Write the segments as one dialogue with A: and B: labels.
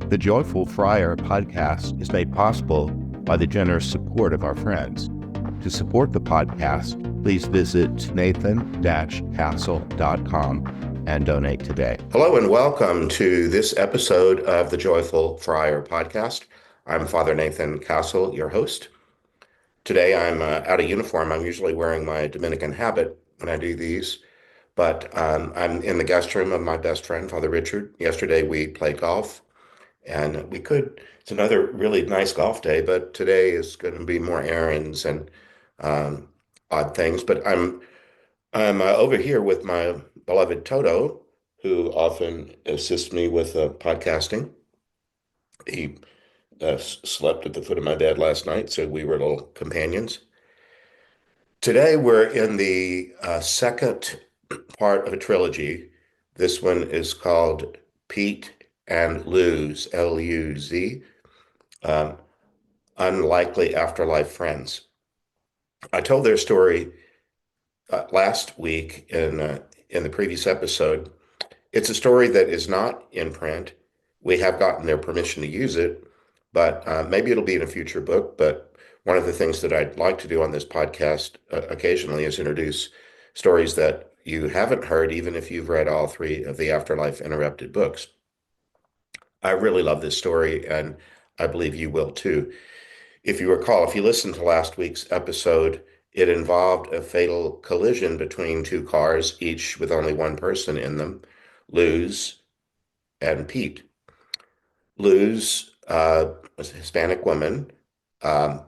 A: The Joyful Friar podcast is made possible by the generous support of our friends. To support the podcast, please visit nathan-castle.com and donate today. Hello and welcome to this episode of the Joyful Friar podcast. I'm Father Nathan Castle, your host. Today I'm out of uniform. I'm usually wearing my Dominican habit when I do these, but I'm in the guest room of my best friend, Father Richard. Yesterday we played golf, and it's another really nice golf day, but today is going to be more errands and um, odd things. But I'm over here with my beloved Toto, who often assists me with podcasting. He slept at the foot of my bed last night, so we were little companions. Today we're in the second part of a trilogy. This one is called Pete and Luz, L-U-Z, um, Unlikely Afterlife Friends. I told their story last week in the previous episode. It's a story that is not in print. We have gotten their permission to use it, but maybe it'll be in a future book. But one of the things that I'd like to do on this podcast occasionally is introduce stories that you haven't heard, even if you've read all three of the Afterlife Interrupted books. I really love this story, and I believe you will too. If you recall, if you listened to last week's episode, it involved a fatal collision between two cars, each with only one person in them, Luz and Pete. Luz was a Hispanic woman, um,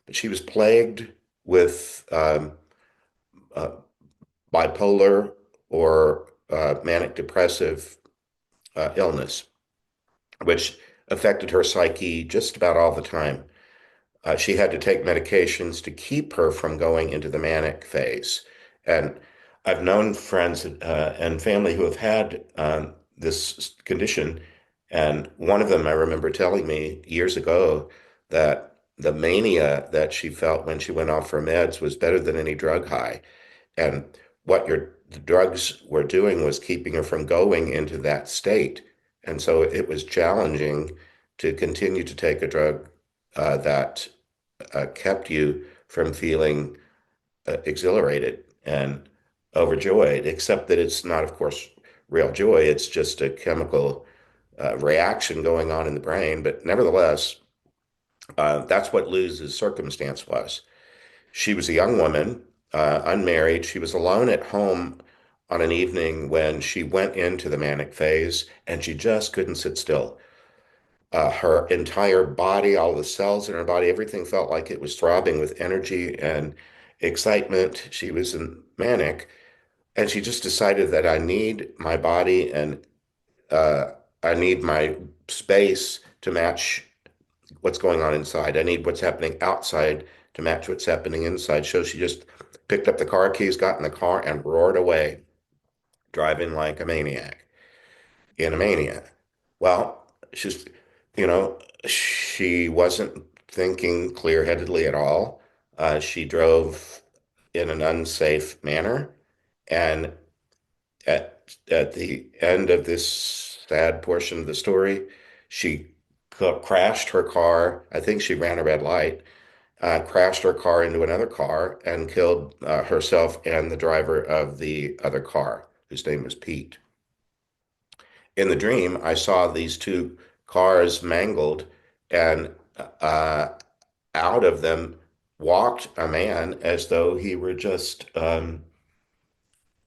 A: but she was plagued with uh, bipolar or manic depressive illness, which affected her psyche just about all the time. She had to take medications to keep her from going into the manic phase. And I've known friends and family who have had this condition. And one of them, I remember telling me years ago that the mania that she felt when she went off her meds was better than any drug high. And the drugs were doing was keeping her from going into that state. And so it was challenging to continue to take a drug that kept you from feeling exhilarated and overjoyed, except that it's not, of course, real joy. It's just a chemical reaction going on in the brain. But nevertheless, that's what Luz's circumstance was. She was a young woman, unmarried. She was alone at home on an evening when she went into the manic phase, and she just couldn't sit still. Her entire body, all the cells in her body, everything felt like it was throbbing with energy and excitement. She was in manic, and she just decided that I need my body and uh, I need my space to match what's going on inside. I need what's happening outside to match what's happening inside. So she just picked up the car keys, got in the car, and roared away, driving like a maniac in a mania. Well, she's, you know, she wasn't thinking clear-headedly at all. She drove in an unsafe manner, and at the end of this sad portion of the story, she crashed her car. I think she ran a red light, crashed her car into another car, and killed herself and the driver of the other car, whose name was Pete. In the dream, I saw these two cars mangled, and uh, out of them walked a man as though he were just, you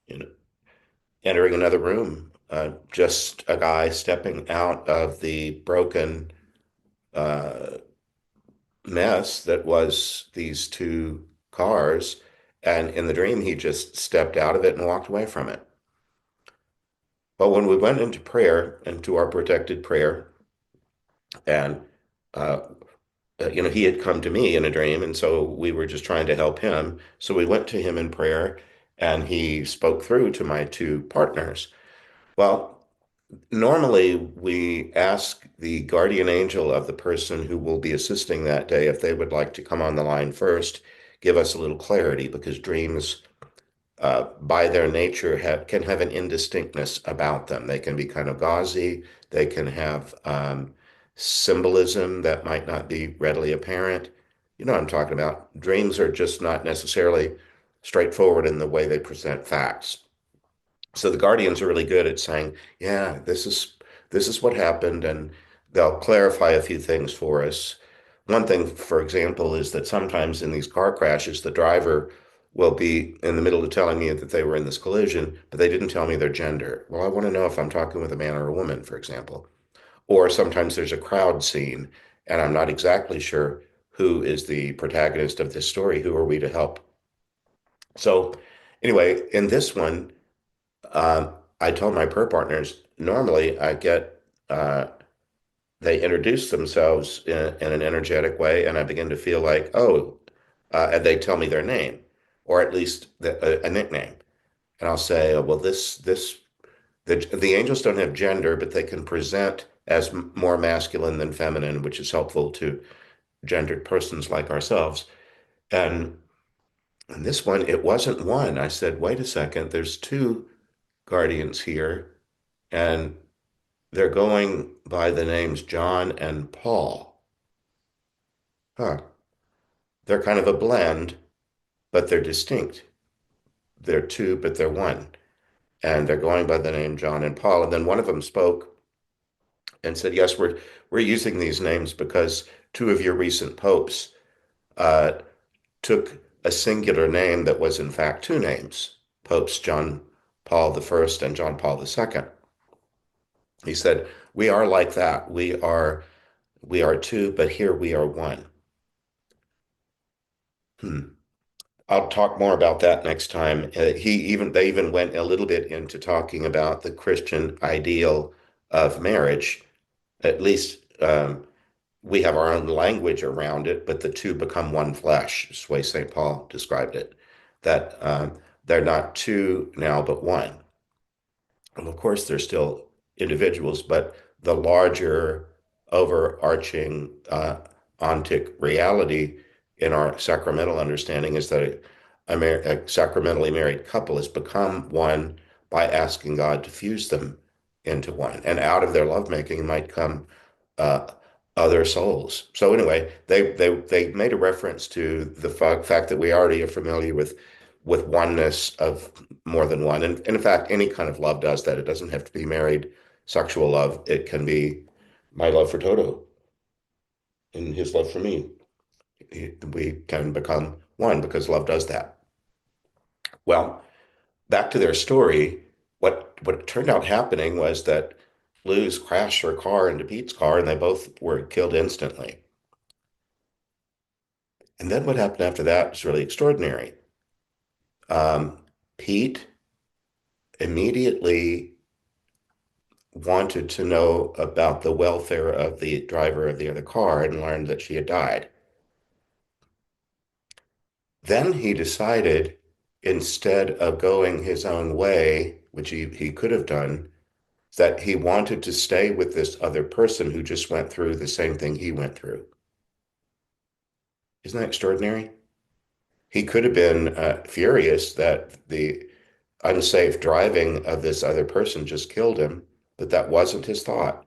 A: know, entering another room. Just a guy stepping out of the broken uh, mess that was these two cars. And in the dream, he just stepped out of it and walked away from it. But when we went into prayer, into our protected prayer, and uh, he had come to me in a dream, and so we were just trying to help him. So we went to him in prayer, and he spoke through to my two partners. Well, normally we ask the guardian angel of the person who will be assisting that day if they would like to come on the line first, give us a little clarity, because dreams, by their nature, can have an indistinctness about them. They can be kind of gauzy. They can have symbolism that might not be readily apparent. You know what I'm talking about. Dreams are just not necessarily straightforward in the way they present facts. So the Guardians are really good at saying, yeah, this is what happened, and they'll clarify a few things for us. One thing, for example, is that sometimes in these car crashes, the driver will be in the middle of telling me that they were in this collision, but they didn't tell me their gender. Well, I want to know if I'm talking with a man or a woman, for example. Or sometimes there's a crowd scene, and I'm not exactly sure who is the protagonist of this story. Who are we to help? So, anyway, in this one, I told my prayer partners normally I get they introduce themselves in an energetic way, and I begin to feel like, oh, and they tell me their name, or at least a nickname, and I'll say, oh, well, the angels don't have gender, but they can present as more masculine than feminine, which is helpful to gendered persons like ourselves. And in this one, it wasn't one. I said, wait a second, there's two guardians here, and they're going by the names John and Paul. Huh. They're kind of a blend, but they're distinct. They're two, but they're one. And they're going by the name John and Paul. And then one of them spoke and said, yes, we're using these names because two of your recent popes uh, took a singular name that was in fact two names, Popes John Paul the First and John Paul the Second. He said, we are like that. We are two, but here we are one. Hmm. I'll talk more about that next time. They even went a little bit into talking about the Christian ideal of marriage. At least we have our own language around it, but the two become one flesh, is the way St. Paul described it. That they're not two now, but one. And of course, they're still individuals, but the larger overarching ontic reality in our sacramental understanding is that a sacramentally married couple has become one by asking God to fuse them into one. And out of their lovemaking might come uh, other souls. So anyway, they made a reference to the fact that we already are familiar with oneness of more than one. And in fact, any kind of love does that. It doesn't have to be married sexual love. It can be my love for Toto and his love for me. We can become one because love does that. Well, back to their story, what turned out happening was that Luz crashed her car into Pete's car and they both were killed instantly. And then what happened after that was really extraordinary. Um, Pete immediately wanted to know about the welfare of the driver of the other car and learned that she had died. Then he decided, instead of going his own way, which he could have done, that he wanted to stay with this other person who just went through the same thing he went through. Isn't that extraordinary? He could have been furious that the unsafe driving of this other person just killed him, but that wasn't his thought.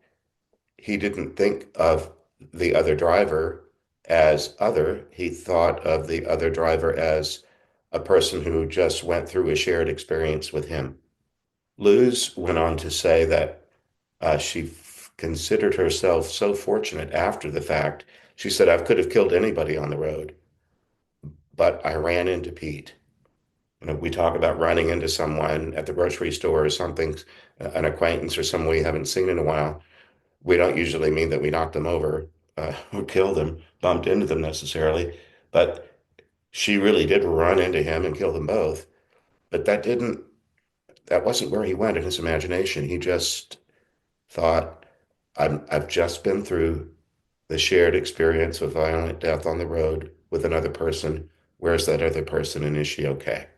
A: He didn't think of the other driver as other. He thought of the other driver as a person who just went through a shared experience with him. Luz went on to say that she considered herself so fortunate after the fact. She said, I could have killed anybody on the road, but I ran into Pete. You know, we talk about running into someone at the grocery store or something, an acquaintance or someone we haven't seen in a while. We don't usually mean that we knocked them over or killed them, bumped into them necessarily, but she really did run into him and kill them both. But that wasn't where he went in his imagination. He just thought, I've just been through the shared experience of violent death on the road with another person. Where's that other person and is she okay?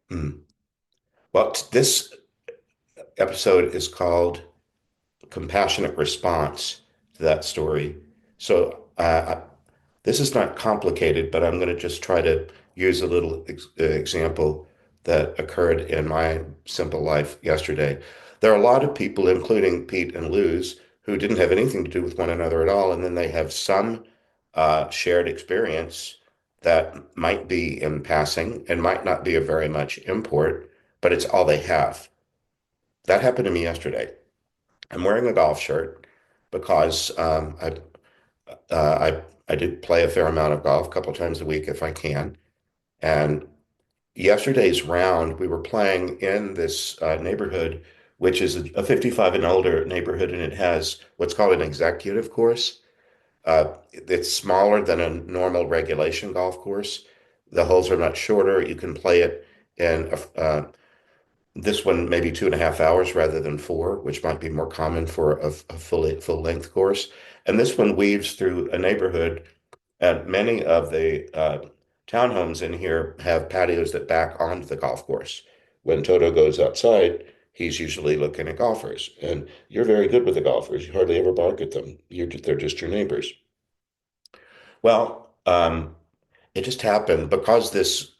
A: Hmm. Well, this episode is called Compassionate Response to that story. So this is not complicated, but I'm going to just try to use a little example that occurred in my simple life yesterday. There are a lot of people, including Pete and Luz, who didn't have anything to do with one another at all, and then they have some shared experience that might be in passing and might not be of very much import, but it's all they have. That happened to me yesterday. I'm wearing a golf shirt because I do play a fair amount of golf, a couple times a week if I can. And yesterday's round, we were playing in this neighborhood, which is a 55 and older neighborhood, and it has what's called an executive course. It's smaller than a normal regulation golf course. The holes are much shorter. You can play it in this one maybe 2.5 hours rather than four, which might be more common for a full length course. And this one weaves through a neighborhood, and many of the townhomes in here have patios that back onto the golf course. When Toto goes outside, he's usually looking at golfers, and you're very good with the golfers. You hardly ever bark at them. They're just your neighbors. Well, it just happened because this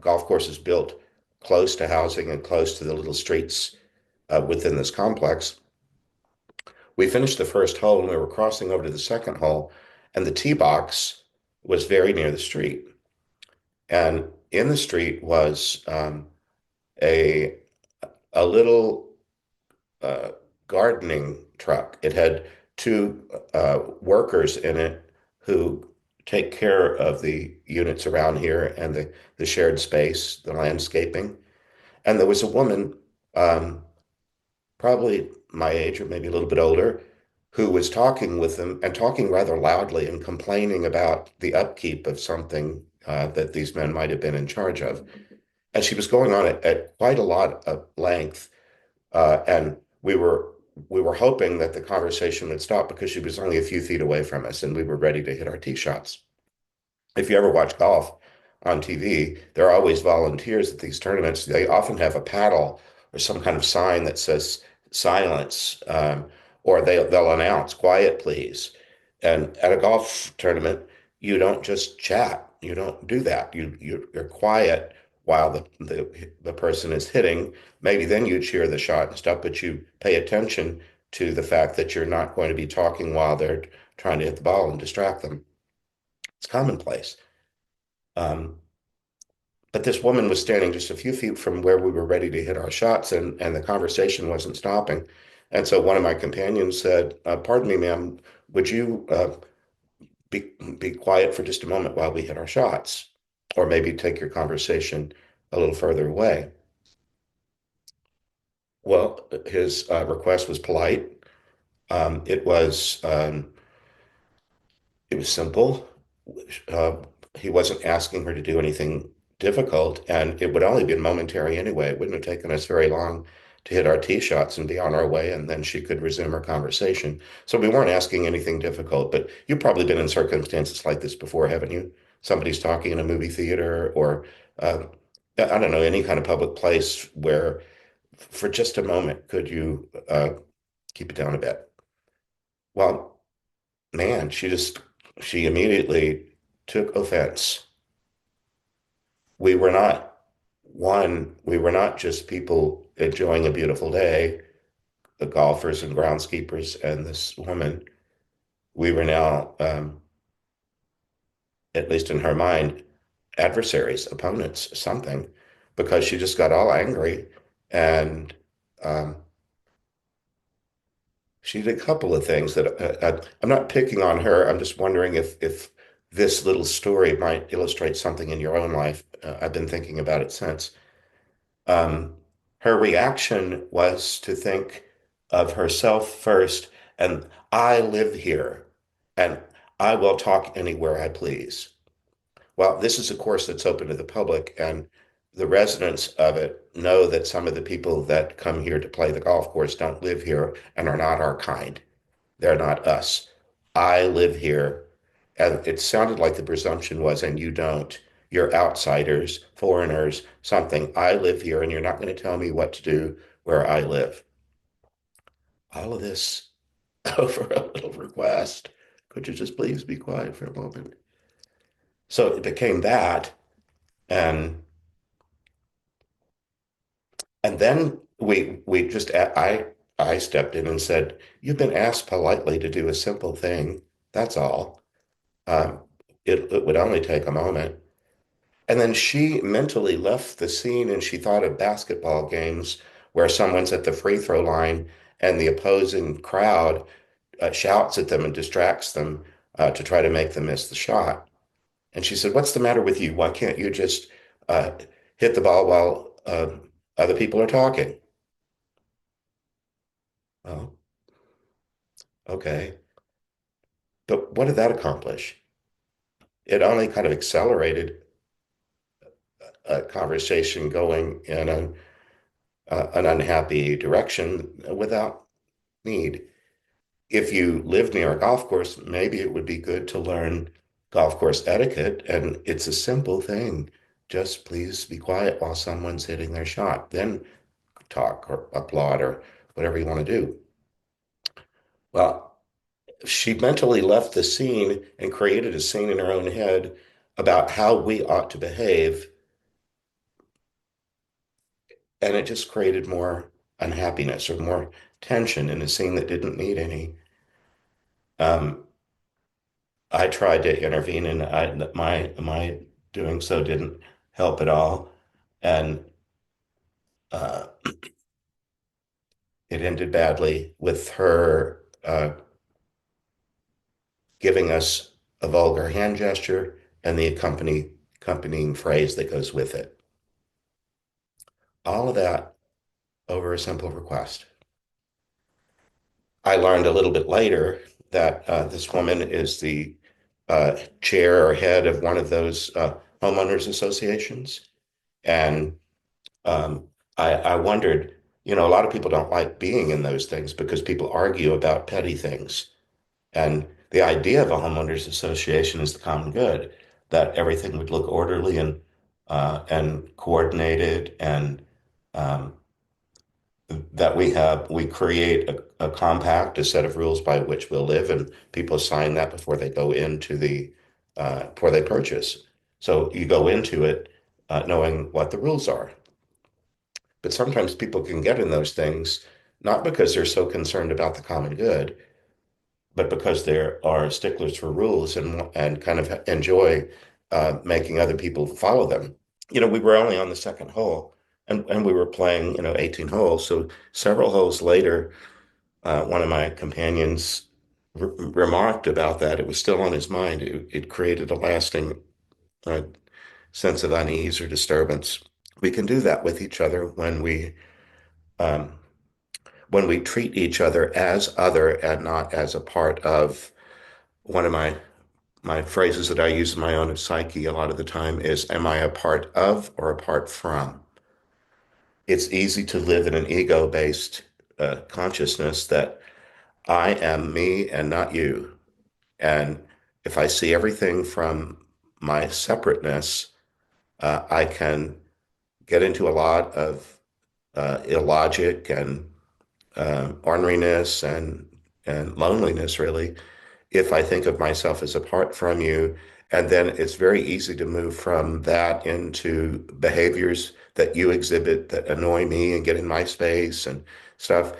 A: golf course is built close to housing and close to the little streets within this complex. We finished the first hole and we were crossing over to the second hole, and the tee box was very near the street. And in the street was a a little uh, gardening truck. It had two workers in it who take care of the units around here and the shared space, the landscaping. And there was a woman, um, probably my age or maybe a little bit older, who was talking with them and talking rather loudly and complaining about the upkeep of something that these men might have been in charge of. And she was going on at quite a lot of length, and we were hoping that the conversation would stop because she was only a few feet away from us, and we were ready to hit our tee shots. If you ever watch golf on TV, there are always volunteers at these tournaments. They often have a paddle or some kind of sign that says silence, or they'll announce quiet, please. And at a golf tournament, you don't just chat. You don't do that. You're quiet while the person is hitting. Maybe then you cheer the shot and stuff, but you pay attention to the fact that you're not going to be talking while they're trying to hit the ball and distract them. It's commonplace. Um, but this woman was standing just a few feet from where we were ready to hit our shots, and the conversation wasn't stopping. And so one of my companions said, "Pardon me, ma'am, would you be quiet for just a moment while we hit our shots? Or maybe take your conversation a little further away." Well, his request was polite. Um, it was um, it was simple. Uh, he wasn't asking her to do anything difficult, and it would only been momentary anyway. It wouldn't have taken us very long to hit our tee shots and be on our way, and then she could resume her conversation. So we weren't asking anything difficult, but you've probably been in circumstances like this before, haven't you? Somebody's talking in a movie theater or uh, I don't know, any kind of public place where for just a moment could you keep it down a bit? Well, man, she immediately took offense. We were not just people enjoying a beautiful day, the golfers and groundskeepers and this woman. We were now, at least in her mind, adversaries, opponents, something, because she just got all angry, and um, she did a couple of things that I'm not picking on her. I'm just wondering if this little story might illustrate something in your own life. I've been thinking about it since. Um, Her reaction was to think of herself first, and I live here, and I will talk anywhere I please. Well, this is a course that's open to the public, and the residents of it know that some of the people that come here to play the golf course don't live here and are not our kind. They're not us. I live here. And it sounded like the presumption was, and you don't. You're outsiders, foreigners, something. I live here, and you're not going to tell me what to do where I live. All of this over a little request. Could you just please be quiet for a moment? So it became that. And and then we just I stepped in and said, "You've been asked politely to do a simple thing. That's all. Um, it would only take a moment." And then she mentally left the scene and she thought of basketball games where someone's at the free throw line and the opposing crowd shouts at them and distracts them to try to make them miss the shot. And she said, "What's the matter with you? Why can't you just uh, hit the ball while other people are talking?" Oh, okay. But what did that accomplish? It only kind of accelerated a conversation going in an unhappy direction without need. If you live near a golf course, maybe it would be good to learn golf course etiquette. And it's a simple thing. Just please be quiet while someone's hitting their shot. Then talk or applaud or whatever you want to do. Well, she mentally left the scene and created a scene in her own head about how we ought to behave. And it just created more unhappiness or more tension in a scene that didn't need any. Um, I tried to intervene, and my doing so didn't help at all. And uh, it ended badly with her giving us a vulgar hand gesture and the accompanying phrase that goes with it. All of that over a simple request. I learned a little bit later that this woman is the chair or head of one of those homeowners associations. And um, I wondered, a lot of people don't like being in those things because people argue about petty things. And the idea of a homeowners association is the common good, that everything would look orderly and coordinated, and um, that we create a compact, a set of rules by which we'll live, and people sign that before they go into before they purchase. So you go into it knowing what the rules are. But sometimes people can get in those things not because they're so concerned about the common good, but because they are sticklers for rules and kind of enjoy making other people follow them. We were only on the second hole, and we were playing, 18 holes. So several holes later, one of my companions remarked about that. It was still on his mind. It created a lasting uh, sense of unease or disturbance. We can do that with each other um, when we treat each other as other and not as a part of. One of my phrases that I use in my own psyche a lot of the time is, am I a part of or apart from? It's easy to live in an ego-based consciousness that I am me and not you. And if I see everything from my separateness, I can get into a lot of illogic and orneriness and loneliness, really, if I think of myself as apart from you. And then it's very easy to move from that into behaviors that you exhibit that annoy me and get in my space and stuff.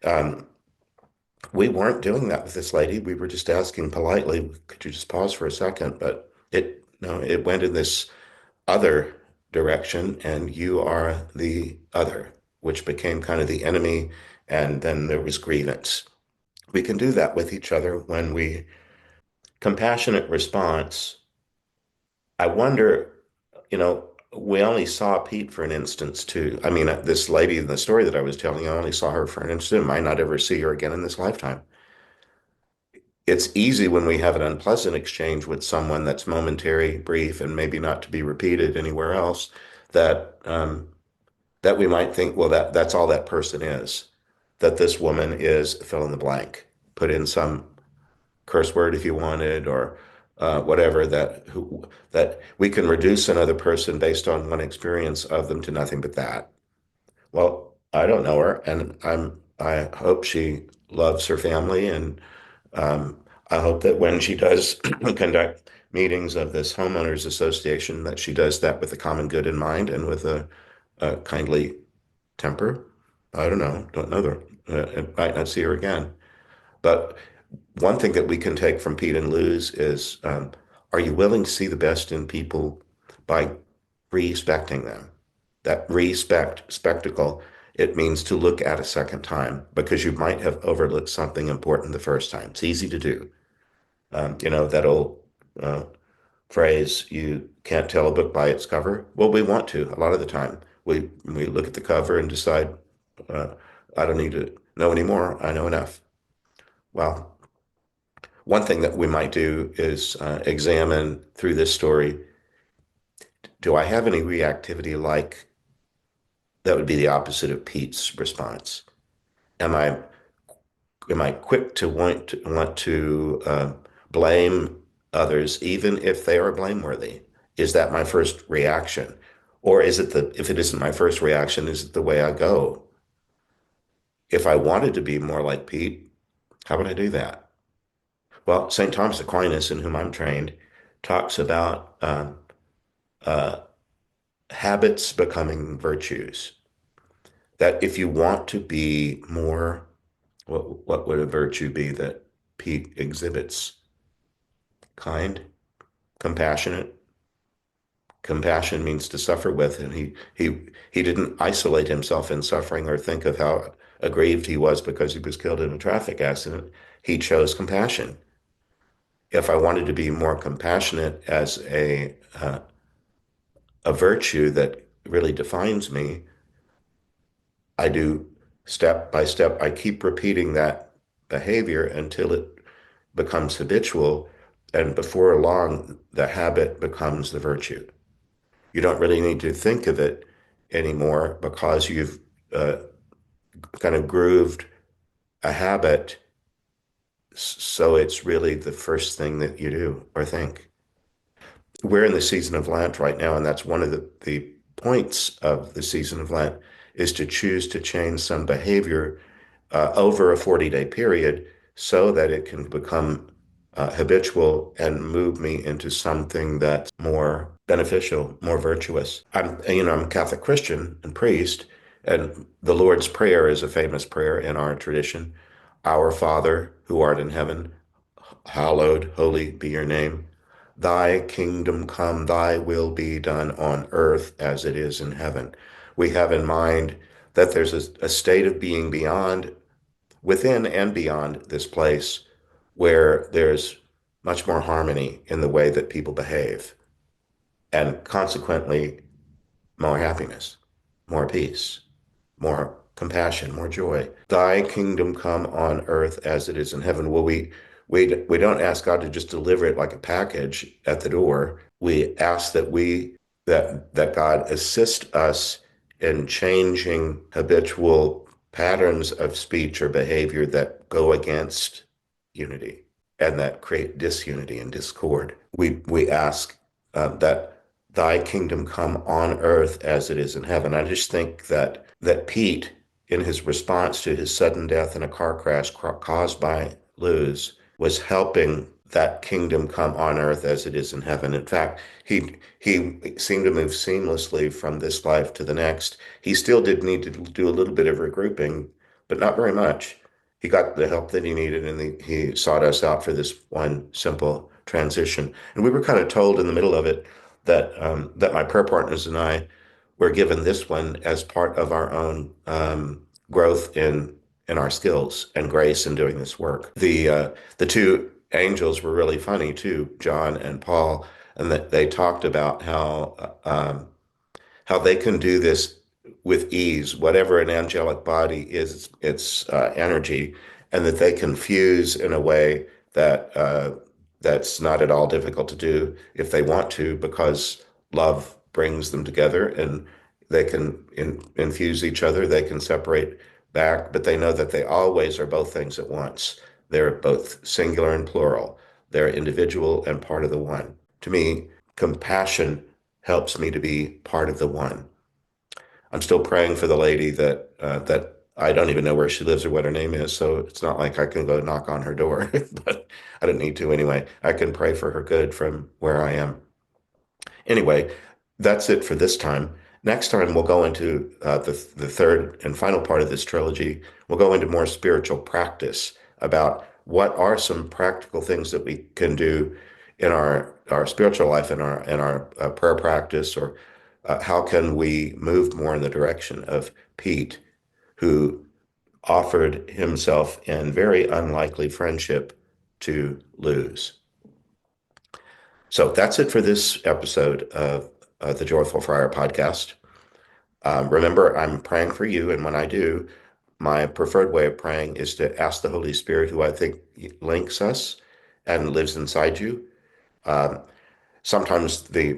A: Um, we weren't doing that with this lady. We were just asking politely, could you just pause for a second? But it, no, it went in this other direction, and you are the other, which became kind of the enemy. And then there was grievance. We can do that with each other when we compassionate response. I wonder, we only saw Pete for an instance too. I mean, this lady in the story that I was telling you, I only saw her for an instant, might not ever see her again in this lifetime. It's easy when we have an unpleasant exchange with someone that's momentary, brief, and maybe not to be repeated anywhere else, that we might think, well, that's all that person is, that this woman is fill in the blank, put in some curse word if you wanted, or whatever, that we can reduce another person based on one experience of them to nothing but that. Well, I don't know her, and I hope she loves her family, and um, I hope that when she does conduct meetings of this homeowners association, that she does that with the common good in mind and with a kindly temper. I don't know. Don't know her. I might not see her again. But one thing that we can take from Pete and Luz is, are you willing to see the best in people by respecting them? That respect, spectacle, it means to look at a second time because you might have overlooked something important the first time. It's easy to do. That old uh, phrase, you can't tell a book by its cover. Well, we want to a lot of the time. We look at the cover and decide, uh, I don't need to know anymore. I know enough. Well, one thing that we might do is examine through this story, do I have any reactivity like that would be the opposite of Pete's response? Am I am I quick to want to blame others even if they are blameworthy? Is that my first reaction? Or is it the if it isn't my first reaction, is it the way I go? If I wanted to be more like Pete, how would I do that? Well, St. Thomas Aquinas, in whom I'm trained, talks about uh, habits becoming virtues. That if you want to be more, what would a virtue be that Pete exhibits? Kind, compassionate. Compassion means to suffer with, and he didn't isolate himself in suffering or think of how aggrieved he was because he was killed in a traffic accident. He chose compassion. If I wanted to be more compassionate as a virtue that really defines me, I do step by step. I keep repeating that behavior until it becomes habitual, and before long, the habit becomes the virtue. You don't really need to think of it anymore because you've uh, kind of grooved a habit, so it's really the first thing that you do or think. We're in the season of Lent right now, and that's one of the points of the season of Lent is to choose to change some behavior over a 40-day period so that it can become habitual and move me into something that's more beneficial, more virtuous. I'm a Catholic Christian and priest, and the Lord's Prayer is a famous prayer in our tradition. Our Father, who art in heaven, hallowed, holy be your name. Thy kingdom come, thy will be done on earth as it is in heaven. We have in mind that there's a state of being beyond, within and beyond this place where there's much more harmony in the way that people behave, and consequently, more happiness, more peace, more compassion, more joy. Thy kingdom come on earth as it is in heaven. Well, we don't ask God to just deliver it like a package at the door. We ask that God assist us in changing habitual patterns of speech or behavior that go against unity and that create disunity and discord. We ask that thy kingdom come on earth as it is in heaven. I just think that Pete, in his response to his sudden death in a car crash caused by Luz, was helping that kingdom come on earth as it is in heaven. In fact, he seemed to move seamlessly from this life to the next. He still did need to do a little bit of regrouping, but not very much. He got the help that he needed, and he sought us out for this one simple transition. And we were kind of told in the middle of it that my prayer partners and I were given this one as part of our own growth in our skills and grace in doing this work. The two angels were really funny too, John and Paul, and that they talked about how they can do this with ease, whatever an angelic body is, its energy, and that they can fuse in a way that's not at all difficult to do if they want to, because love brings them together, and they can infuse each other. They can separate back, but they know that they always are both things at once. They're both singular and plural. They're individual and part of the one. To me, compassion helps me to be part of the one. I'm still praying for the lady that I don't even know where she lives or what her name is, so it's not like I can go knock on her door, but I don't need to anyway. I can pray for her good from where I am. Anyway, that's it for this time. Next time, we'll go into the third and final part of this trilogy. We'll go into more spiritual practice about what are some practical things that we can do in our spiritual life, in our prayer practice, or how can we move more in the direction of Pete, who offered himself in very unlikely friendship to Luz. So that's it for this episode of the Joyful Friar podcast. Remember, I'm praying for you, and when I do, my preferred way of praying is to ask the Holy Spirit, who I think links us and lives inside you. Um, Sometimes the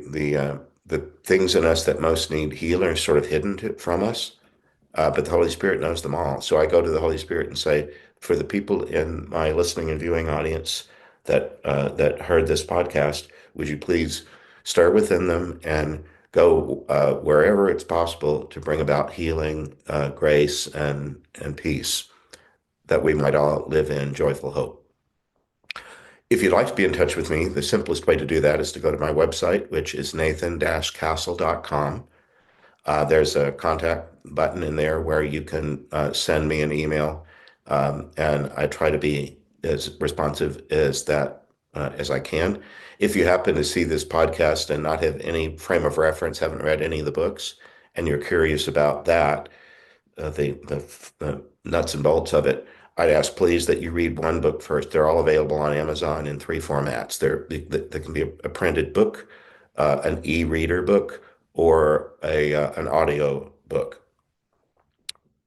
A: things in us that most need healing are sort of hidden from us, but the Holy Spirit knows them all. So I go to the Holy Spirit and say, for the people in my listening and viewing audience that heard this podcast, would you please stir within them and go wherever it's possible to bring about healing, grace, and peace, that we might all live in joyful hope. If you'd like to be in touch with me, the simplest way to do that is to go to my website, which is nathan-castle.com. There's a contact button in there where you can send me an email, and I try to be as responsive as I can. If you happen to see this podcast and not have any frame of reference, haven't read any of the books, and you're curious about that, the nuts and bolts of it, I'd ask please that you read one book first. They're all available on Amazon in three formats. They can be a printed book, an e-reader book, or an audio book.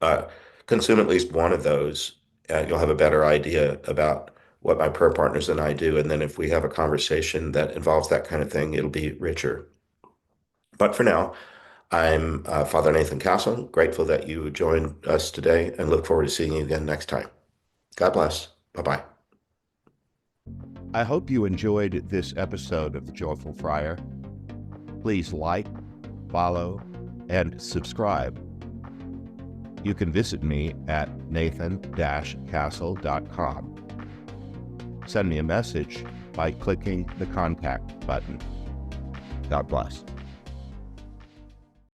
A: Uh, Consume at least one of those, you'll have a better idea about what my prayer partners and I do. And then if we have a conversation that involves that kind of thing, it'll be richer. But for now, I'm Father Nathan Castle, grateful that you joined us today, and look forward to seeing you again next time. God bless. Bye-bye.
B: I hope you enjoyed this episode of The Joyful Friar. Please like, follow, and subscribe. You can visit me at nathan-castle.com. Send me a message by clicking the contact button. God bless.